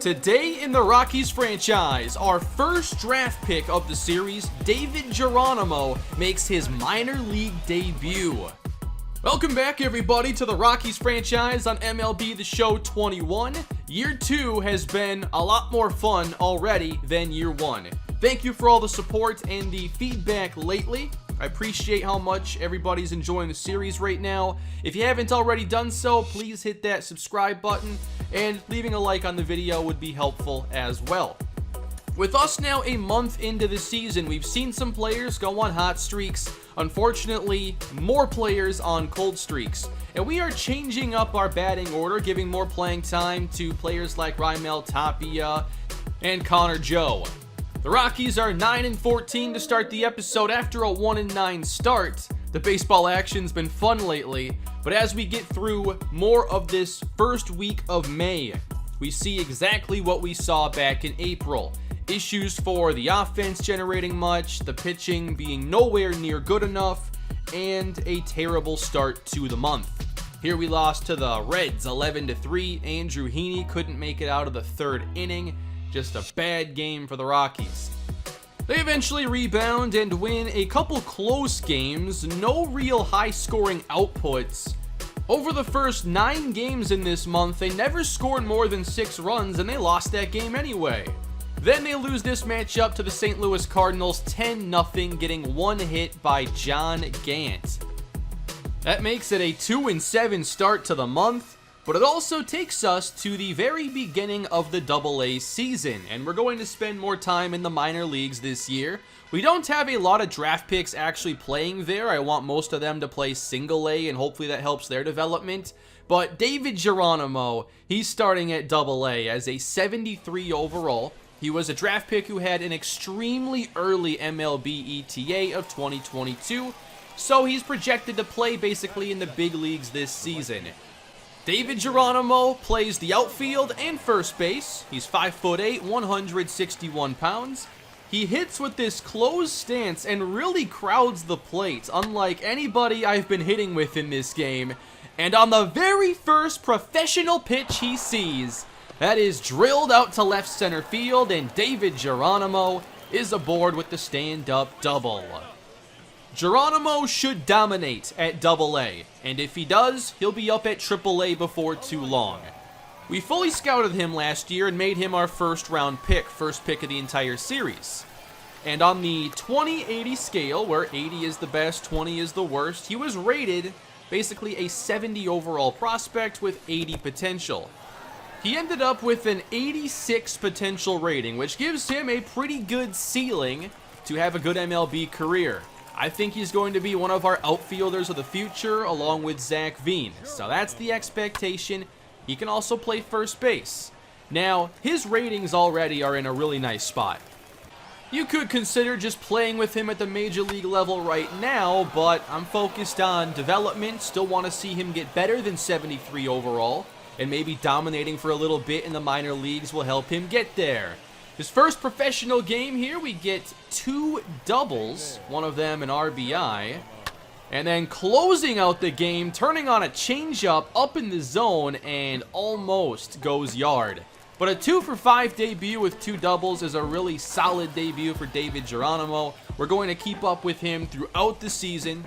Today in the Rockies franchise, our first draft pick of the series, David Geronimo, makes his minor league debut. Welcome back everybody to the Rockies franchise on MLB The Show 21. Year 2 has been a lot more fun already than year 1. Thank you for all the support and the feedback lately. I appreciate how much everybody's enjoying the series right now. If you haven't already done so, please hit that subscribe button, and leaving a like on the video would be helpful as well. With us now a month into the season, we've seen some players go on hot streaks. Unfortunately, more players on cold streaks. And we are changing up our batting order, giving more playing time to players like Raimel Tapia and Connor Joe. The Rockies are 9-14 to start the episode after a 1-9 start. The baseball action's been fun lately, but as we get through more of this first week of May, we see exactly what we saw back in April. Issues for the offense generating much, the pitching being nowhere near good enough, and a terrible start to the month. Here we lost to the Reds 11-3. Andrew Heaney couldn't make it out of the third inning. Just a bad game for the Rockies. They eventually rebound and win a couple close games, no real high-scoring outputs. Over the first 9 games in this month, they never scored more than 6 runs, and they lost that game anyway. Then they lose this matchup to the St. Louis Cardinals 10-0, getting one hit by John Gant. That makes it a 2-7 start to the month. But it also takes us to the very beginning of the AA season, and we're going to spend more time in the minor leagues this year. We don't have a lot of draft picks actually playing there. I want most of them to play single A, and hopefully that helps their development. But David Geronimo, he's starting at AA as a 73 overall. He was a draft pick who had an extremely early MLB ETA of 2022, so he's projected to play basically in the big leagues this season. David Geronimo plays the outfield and first base. He's 5'8", 161 pounds. He hits with this closed stance and really crowds the plate, unlike anybody I've been hitting with in this game. And on the very first professional pitch he sees, that is drilled out to left center field, and David Geronimo is aboard with the stand-up double. Geronimo should dominate at AA, and if he does, he'll be up at AAA before too long. We fully scouted him last year and made him our first pick of the entire series. And on the 20-80 scale, where 80 is the best, 20 is the worst, he was rated basically a 70 overall prospect with 80 potential. He ended up with an 86 potential rating, which gives him a pretty good ceiling to have a good MLB career. I think he's going to be one of our outfielders of the future along with Zach Veen. So that's the expectation. He can also play first base. Now, his ratings already are in a really nice spot. You could consider just playing with him at the major league level right now, but I'm focused on development. Still want to see him get better than 73 overall, and maybe dominating for a little bit in the minor leagues will help him get there. His first professional game here, we get 2 doubles, one of them an RBI, and then closing out the game, turning on a changeup up in the zone and almost goes yard. But a 2-for-5 debut with 2 doubles is a really solid debut for David Geronimo. We're going to keep up with him throughout the season,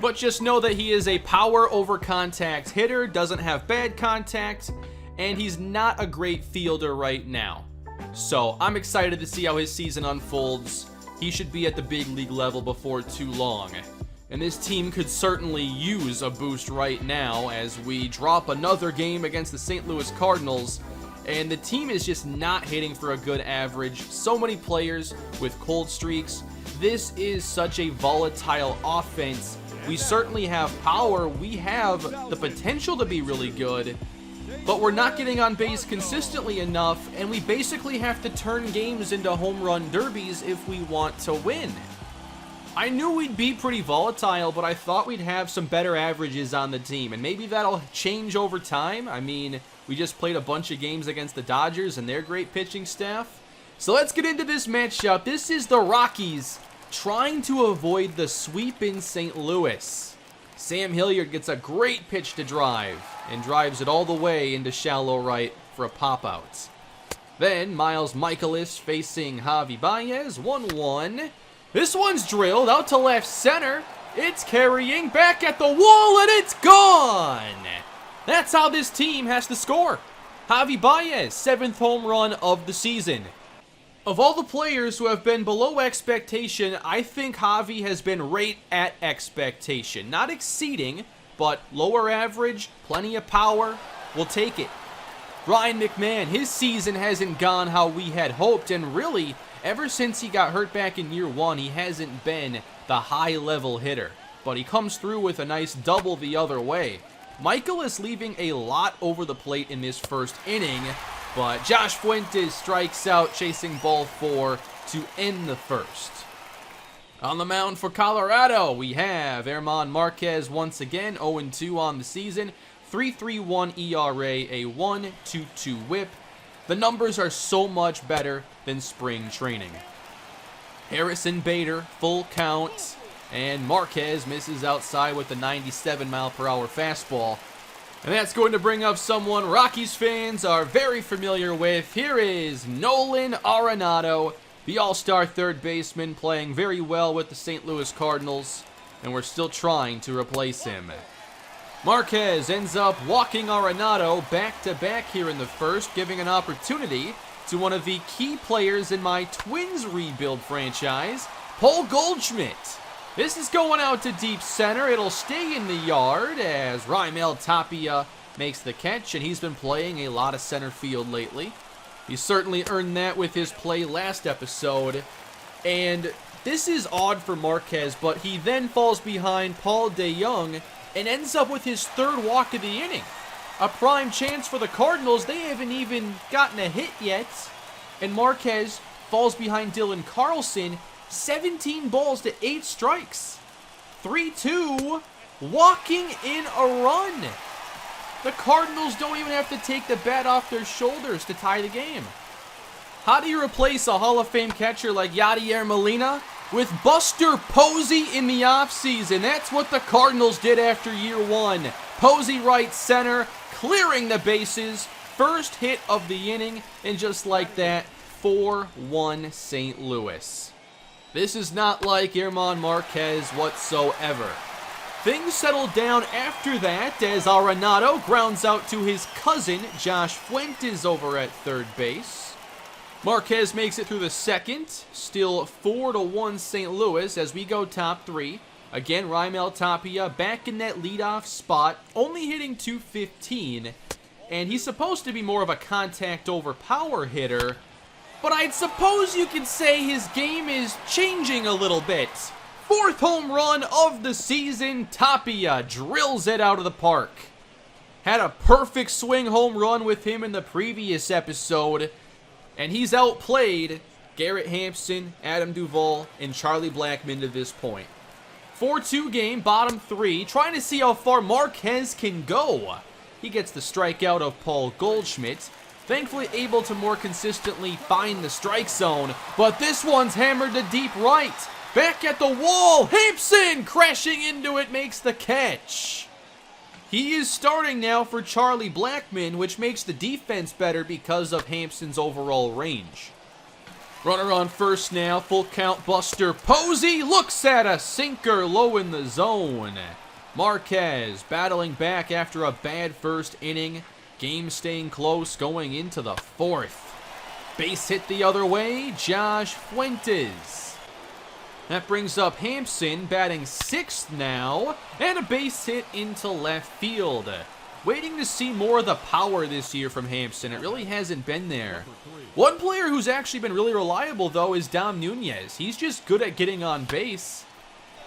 but just know that he is a power over contact hitter, doesn't have bad contact, and he's not a great fielder right now. So I'm excited to see how his season unfolds. He should be at the big league level before too long. And this team could certainly use a boost right now as we drop another game against the St. Louis Cardinals. And the team is just not hitting for a good average. So many players with cold streaks. This is such a volatile offense. We certainly have power. We have the potential to be really good. But we're not getting on base consistently enough, and we basically have to turn games into home run derbies if we want to win. I knew we'd be pretty volatile, but I thought we'd have some better averages on the team, and maybe that'll change over time. I mean, we just played a bunch of games against the Dodgers and their great pitching staff. So let's get into this matchup. This is the Rockies trying to avoid the sweep in St. Louis. Sam Hilliard gets a great pitch to drive and drives it all the way into shallow right for a pop-out. Then Miles Michaelis facing Javi Baez, 1-1. This one's drilled out to left center. It's carrying back at the wall and it's gone. That's how this team has to score. Javi Baez, 7th home run of the season. Of all the players who have been below expectation, I think Javi has been right at expectation. Not exceeding, but lower average, plenty of power. We'll take it. Ryan McMahon, his season hasn't gone how we had hoped, and really, ever since he got hurt back in year 1, he hasn't been the high-level hitter. But he comes through with a nice double the other way. Michael is leaving a lot over the plate in this first inning, but Josh Fuentes strikes out chasing ball 4 to end the first. On the mound for Colorado, we have German Marquez once again, 0-2 on the season, 3.31 ERA, a 1.22 whip. The numbers are so much better than spring training. Harrison Bader, full count, and Marquez misses outside with the 97-mile-per-hour fastball. And that's going to bring up someone Rockies fans are very familiar with. Here is Nolan Aronado, the all-star third baseman, playing very well with the St. Louis Cardinals, and we're still trying to replace him. Marquez ends up walking Arenado back-to-back here in the first, giving an opportunity to one of the key players in my Twins rebuild franchise, Paul Goldschmidt. This is going out to deep center. It'll stay in the yard as Raimel Tapia makes the catch, and he's been playing a lot of center field lately. He certainly earned that with his play last episode. And this is odd for Marquez, but he then falls behind Paul DeJong and ends up with his third walk of the inning. A prime chance for the Cardinals. They haven't even gotten a hit yet. And Marquez falls behind Dylan Carlson. 17 balls to 8 strikes. 3-2. Walking in a run. The Cardinals don't even have to take the bat off their shoulders to tie the game. How do you replace a Hall of Fame catcher like Yadier Molina? With Buster Posey in the offseason. That's what the Cardinals did after year 1. Posey right center, clearing the bases. First hit of the inning, and just like that, 4-1 St. Louis. This is not like German Marquez whatsoever. Things settle down after that as Arenado grounds out to his cousin, Josh Fuentes, over at third base. Marquez makes it through the second, still 4-1 St. Louis as we go top 3. Again, Raimel Tapia back in that leadoff spot, only hitting .215, and he's supposed to be more of a contact over power hitter, but I'd suppose you could say his game is changing a little bit. 4th home run of the season, Tapia drills it out of the park. Had a perfect swing home run with him in the previous episode, and he's outplayed Garrett Hampson, Adam Duvall, and Charlie Blackmon to this point. 4-2 game, bottom 3, trying to see how far Marquez can go. He gets the strikeout of Paul Goldschmidt, thankfully able to more consistently find the strike zone, but this one's hammered to deep right. Back at the wall, Hampson crashing into it makes the catch. He is starting now for Charlie Blackmon, which makes the defense better because of Hampson's overall range. Runner on first now, full count. Buster Posey looks at a sinker low in the zone. Marquez battling back after a bad first inning. Game staying close going into the 4th. Base hit the other way, Josh Fuentes. That brings up Hampson, batting 6th now, and a base hit into left field. Waiting to see more of the power this year from Hampson. It really hasn't been there. One player who's actually been really reliable, though, is Dom Nunez. He's just good at getting on base.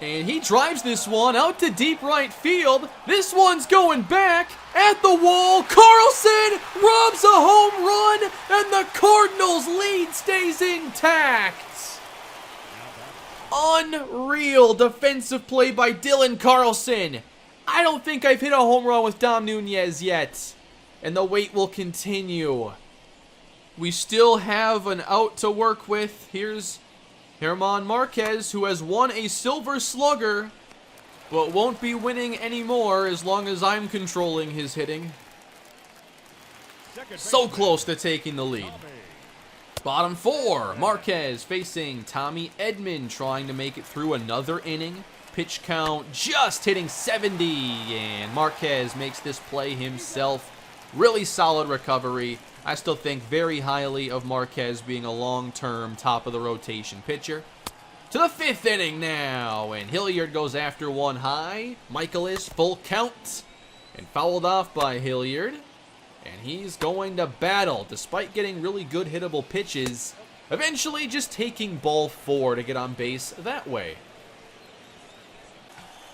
And he drives this one out to deep right field. This one's going back at the wall. Carlson robs a home run, and the Cardinals' lead stays intact. Unreal defensive play by Dylan Carlson. I don't think I've hit a home run with Dom Nunez yet. And the wait will continue. We still have an out to work with. Here's German Marquez, who has won a Silver Slugger, but won't be winning anymore as long as I'm controlling his hitting. So close to taking the lead. Bottom 4, Marquez facing Tommy Edman, trying to make it through another inning. Pitch count just hitting 70, and Marquez makes this play himself. Really solid recovery. I still think very highly of Marquez being a long-term top-of-the-rotation pitcher. To the 5th inning now, and Hilliard goes after one high. Michaelis full count, and fouled off by Hilliard. And he's going to battle, despite getting really good hittable pitches. Eventually just taking ball 4 to get on base that way.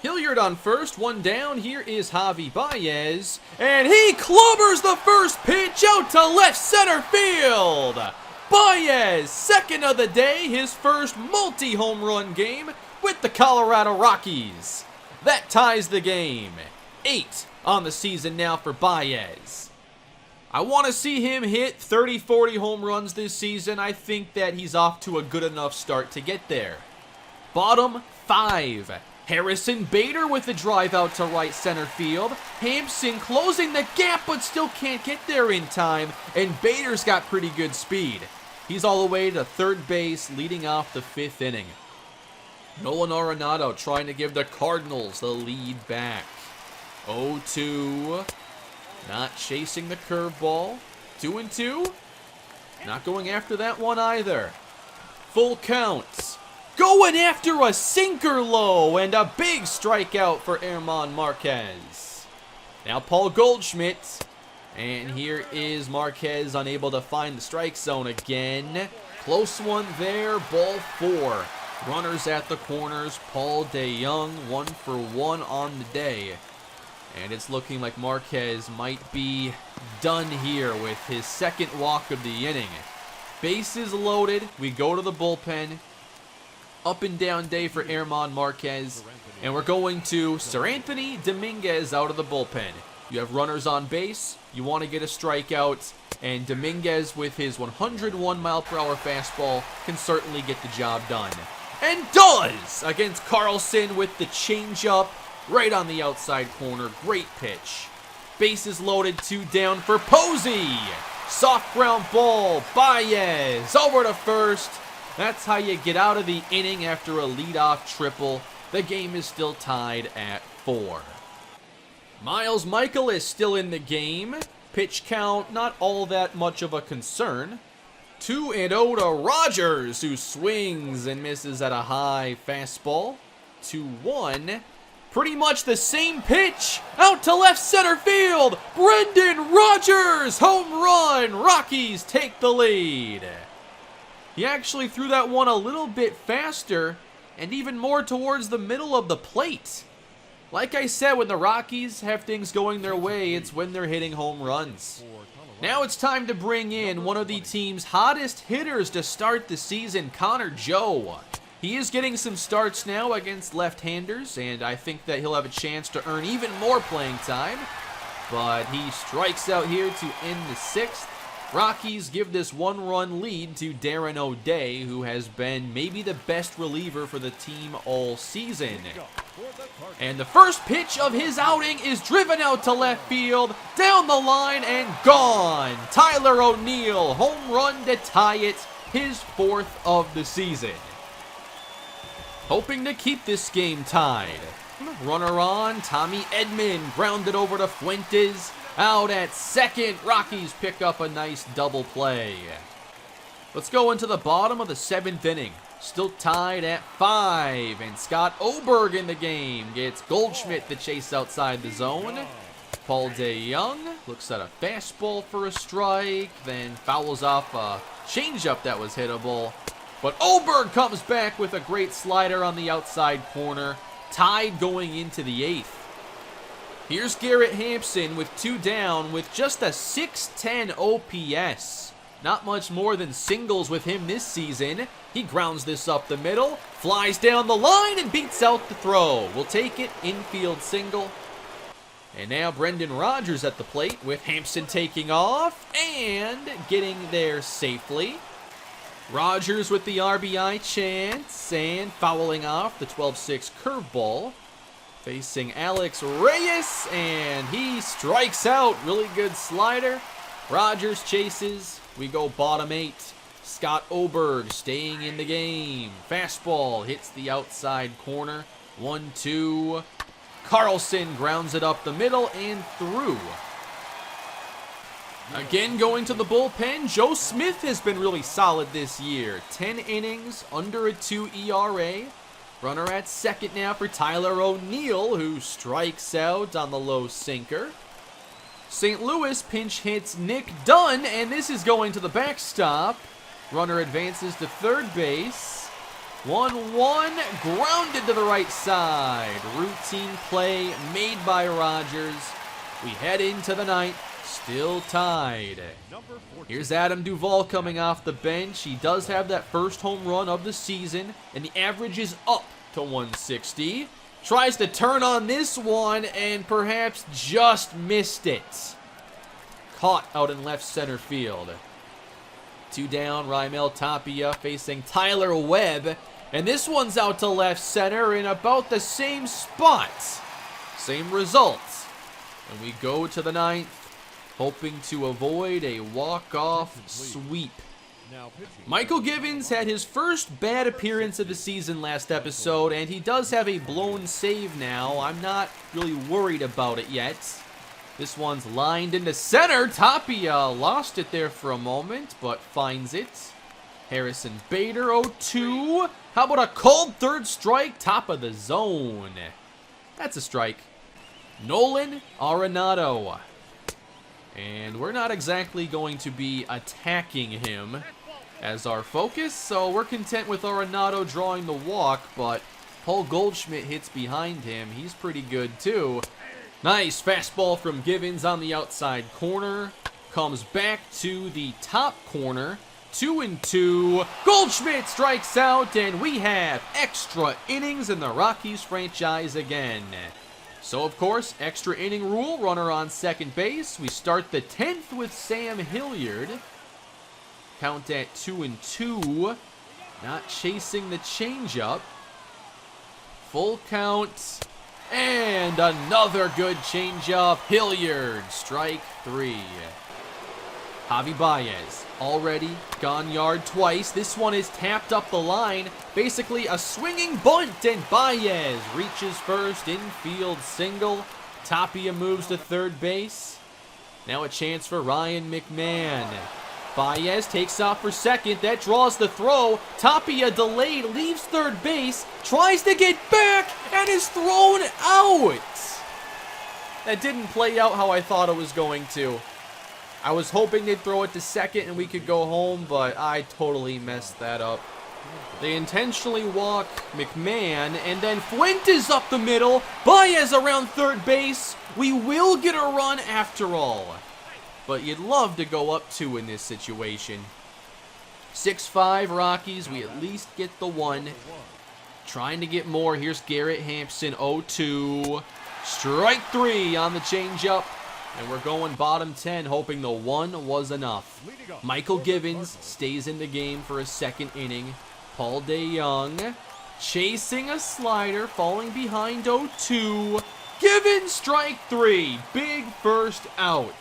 Hilliard on first, one down. Here is Javi Baez, and he clubbers the first pitch out to left center field. Baez, second of the day, his first multi-home run game with the Colorado Rockies. That ties the game. 8 on the season now for Baez. I want to see him hit 30-40 home runs this season. I think that he's off to a good enough start to get there. Bottom 5. Harrison Bader with the drive out to right center field. Hampson closing the gap but still can't get there in time. And Bader's got pretty good speed. He's all the way to third base leading off the 5th inning. Nolan Aronado trying to give the Cardinals the lead back. 0-2. Not chasing the curveball. 2-2. Not going after that one either. Full count. Going after a sinker low, and a big strikeout for German Marquez. Now Paul Goldschmidt, and here is Marquez unable to find the strike zone again. Close one there, ball 4. Runners at the corners, Paul DeJong 1 for 1 on the day. And it's looking like Marquez might be done here with his second walk of the inning. Bases loaded, we go to the bullpen. Up and down day for German Marquez. And we're going to Seranthony Dominguez out of the bullpen. You have runners on base. You want to get a strikeout. And Dominguez with his 101 mile per hour fastball can certainly get the job done. And does! Against Carlson with the changeup right on the outside corner. Great pitch. Bases loaded, 2 down for Posey. Soft ground ball. Baez over to first. That's how you get out of the inning after a leadoff triple. The game is still tied at 4. Miles Michaelis still in the game. Pitch count, not all that much of a concern. 2-0 to Rogers, who swings and misses at a high fastball. 2-1. Pretty much the same pitch. Out to left center field. Brendan Rodgers, home run. Rockies take the lead. He actually threw that one a little bit faster and even more towards the middle of the plate. Like I said, when the Rockies have things going their way, it's when they're hitting home runs. Now it's time to bring in one of the team's hottest hitters to start the season, Connor Joe. He is getting some starts now against left-handers, and I think that he'll have a chance to earn even more playing time. But he strikes out here to end the 6th. Rockies give this 1-run lead to Darren O'Day, who has been maybe the best reliever for the team all season. And the first pitch of his outing is driven out to left field, down the line, and gone. Tyler O'Neill, home run to tie it, his 4th of the season. Hoping to keep this game tied. Runner on, Tommy Edman grounded over to Fuentes. Out at second, Rockies pick up a nice double play. Let's go into the bottom of the 7th inning. Still tied at 5, and Scott Oberg in the game gets Goldschmidt to chase outside the zone. Paul DeJong looks at a fastball for a strike, then fouls off a changeup that was hittable. But Oberg comes back with a great slider on the outside corner, tied going into the 8th. Here's Garrett Hampson with 2 down with just a .610 OPS. Not much more than singles with him this season. He grounds this up the middle, flies down the line, and beats out the throw. We'll take it, infield single. And now Brendan Rodgers at the plate with Hampson taking off and getting there safely. Rodgers with the RBI chance and fouling off the 12-6 curveball. Facing Alex Reyes, and he strikes out. Really good slider. Rodgers chases. We go bottom 8. Scott Oberg staying in the game. Fastball hits the outside corner. 1-2. Carlson grounds it up the middle and through. Again, going to the bullpen, Joe Smith has been really solid this year. 10 innings, under a 2 ERA. Runner at second now for Tyler O'Neill, who strikes out on the low sinker. St. Louis pinch hits Nick Dunn, and this is going to the backstop. Runner advances to third base. 1-1, grounded to the right side. Routine play made by Rogers. We head into the ninth, still tied. Here's Adam Duvall coming off the bench. He does have that first home run of the season, and the average is up to 160. Tries to turn on this one, and perhaps just missed it. Caught out in left center field. 2 down, Raimel Tapia facing Tyler Webb. And this one's out to left center in about the same spot. Same result. And we go to the ninth, hoping to avoid a walk-off sweep. Michael Givens had his first bad appearance of the season last episode, and he does have a blown save now. I'm not really worried about it yet. This one's lined into center. Tapia lost it there for a moment, but finds it. Harrison Bader, 0-2. How about a cold third strike? Top of the zone. That's a strike. Nolan Aronado. And we're not exactly going to be attacking him as our focus, so we're content with Arenado drawing the walk, but Paul Goldschmidt hits behind him. He's pretty good too. Nice fastball from Givens on the outside corner. Comes back to the top corner. 2-2. Goldschmidt strikes out, and we have extra innings in the Rockies franchise again. So, of course, extra inning rule, runner on second base. We start the 10th with Sam Hilliard. Count at 2-2. Not chasing the changeup. Full count. And another good changeup. Hilliard, strike 3. Javi Baez, already gone yard twice. This one is tapped up the line. Basically a swinging bunt, and Baez reaches first, infield single. Tapia moves to third base. Now a chance for Ryan McMahon. Baez takes off for second. That draws the throw. Tapia delayed, leaves third base, tries to get back, and is thrown out. That didn't play out how I thought it was going to. I was hoping they'd throw it to second and we could go home, but I totally messed that up. They intentionally walk McMahon, and then Fuentes up the middle. Baez around third base. We will get a run after all. But you'd love to go up 2 in this situation. 6-5 Rockies. We at least get the 1. Trying to get more. Here's Garrett Hampson, 0-2. Strike 3 on the changeup. And we're going bottom 10, hoping the 1 was enough. Michael Givens stays in the game for a second inning. Paul DeYoung chasing a slider, falling behind 0-2. Givens, strike 3. Big first out.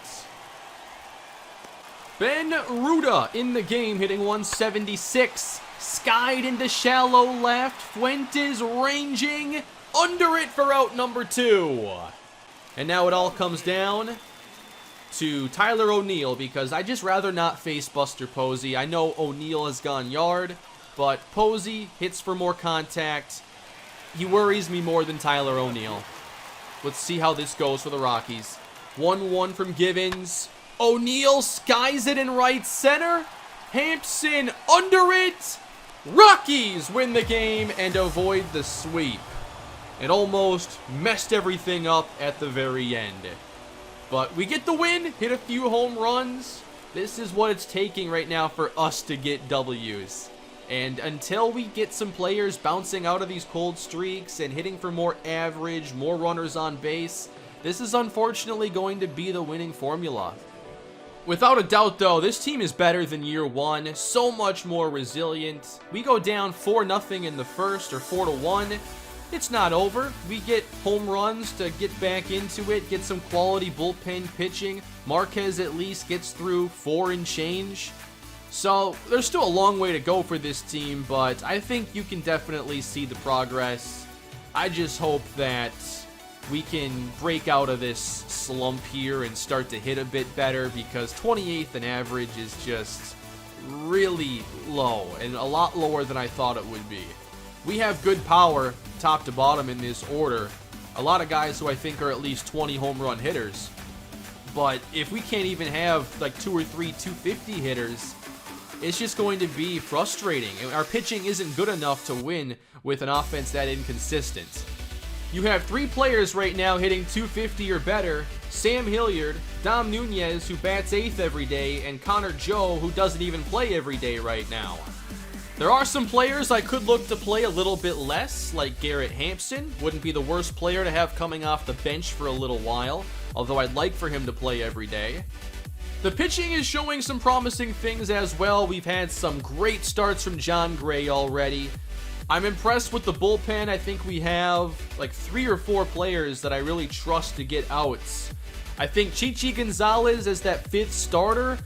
Ben Ruda in the game, hitting 176. Skied into shallow left. Fuentes ranging under it for out number 2. And now it all comes down to Tyler O'Neill, because I just rather not face Buster Posey. I know O'Neill has gone yard, but Posey hits for more contact. He worries me more than Tyler O'Neill. Let's see how this goes for the Rockies. 1-1 from Givens. O'Neill skies it in right center. Hampson under it. Rockies win the game and avoid the sweep. It almost messed everything up at the very end. But we get the win, hit a few home runs. This is what it's taking right now for us to get W's. And until we get some players bouncing out of these cold streaks and hitting for more average, more runners on base, this is unfortunately going to be the winning formula. Without a doubt, though, this team is better than year 1. So much more resilient. We go down 4-0 in the first, or 4-1. It's not over. We get home runs to get back into it, get some quality bullpen pitching. Marquez at least gets through 4 and change. So there's still a long way to go for this team, but I think you can definitely see the progress. I just hope that we can break out of this slump here and start to hit a bit better, because 28th in average is just really low and a lot lower than I thought it would be. We have good power top to bottom in this order. A lot of guys who I think are at least 20 home run hitters. But if we can't even have like 2 or 3 250 hitters, it's just going to be frustrating. Our pitching isn't good enough to win with an offense that inconsistent. You have 3 players right now hitting 250 or better: Sam Hilliard, Dom Nunez, who bats 8th every day, and Connor Joe, who doesn't even play every day right now. There are some players I could look to play a little bit less, like Garrett Hampson. Wouldn't be the worst player to have coming off the bench for a little while, although I'd like for him to play every day. The pitching is showing some promising things as well. We've had some great starts from John Gray already. I'm impressed with the bullpen. I think we have like 3 or 4 players that I really trust to get outs. I think Chichi Gonzalez as that 5th starter.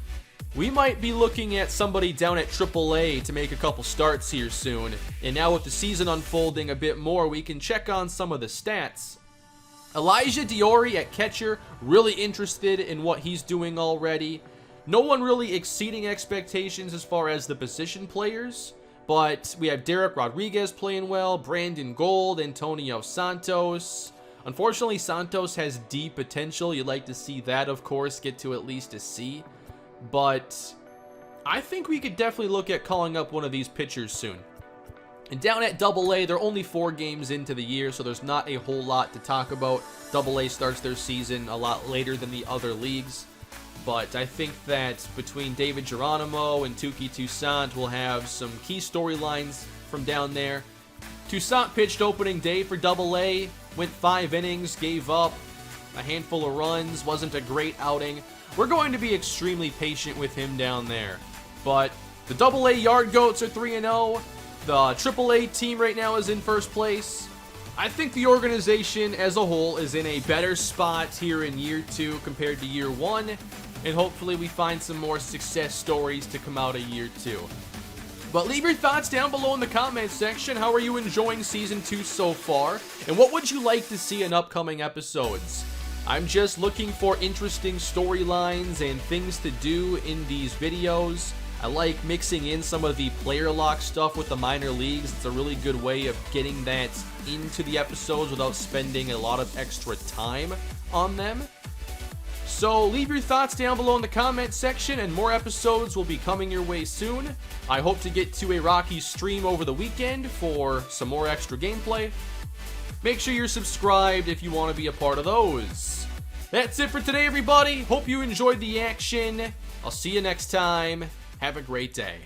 We might be looking at somebody down at AAA to make a couple starts here soon. And now with the season unfolding a bit more, we can check on some of the stats. Elijah Diori at catcher, really interested in what he's doing already. No one really exceeding expectations as far as the position players, but we have Derek Rodriguez playing well, Brandon Gold, Antonio Santos. Unfortunately, Santos has D potential. You'd like to see that, of course, get to at least a C. But I think we could definitely look at calling up one of these pitchers soon. And down at AA, they're only 4 games into the year, so there's not a whole lot to talk about. AA starts their season a lot later than the other leagues. But I think that between David Geronimo and Touki Toussaint, we'll have some key storylines from down there. Toussaint pitched opening day for AA, went 5 innings, gave up a handful of runs, wasn't a great outing. We're going to be extremely patient with him down there. But the AA Yard Goats are 3-0. The AAA team right now is in first place. I think the organization as a whole is in a better spot here in year 2 compared to year 1. And hopefully we find some more success stories to come out of year 2. But leave your thoughts down below in the comment section. How are you enjoying Season 2 so far? And what would you like to see in upcoming episodes? I'm just looking for interesting storylines and things to do in these videos. I like mixing in some of the player lock stuff with the minor leagues. It's a really good way of getting that into the episodes without spending a lot of extra time on them. So leave your thoughts down below in the comment section, and more episodes will be coming your way soon. I hope to get to a Rockies stream over the weekend for some more extra gameplay. Make sure you're subscribed if you want to be a part of those. That's it for today, everybody. Hope you enjoyed the action. I'll see you next time. Have a great day.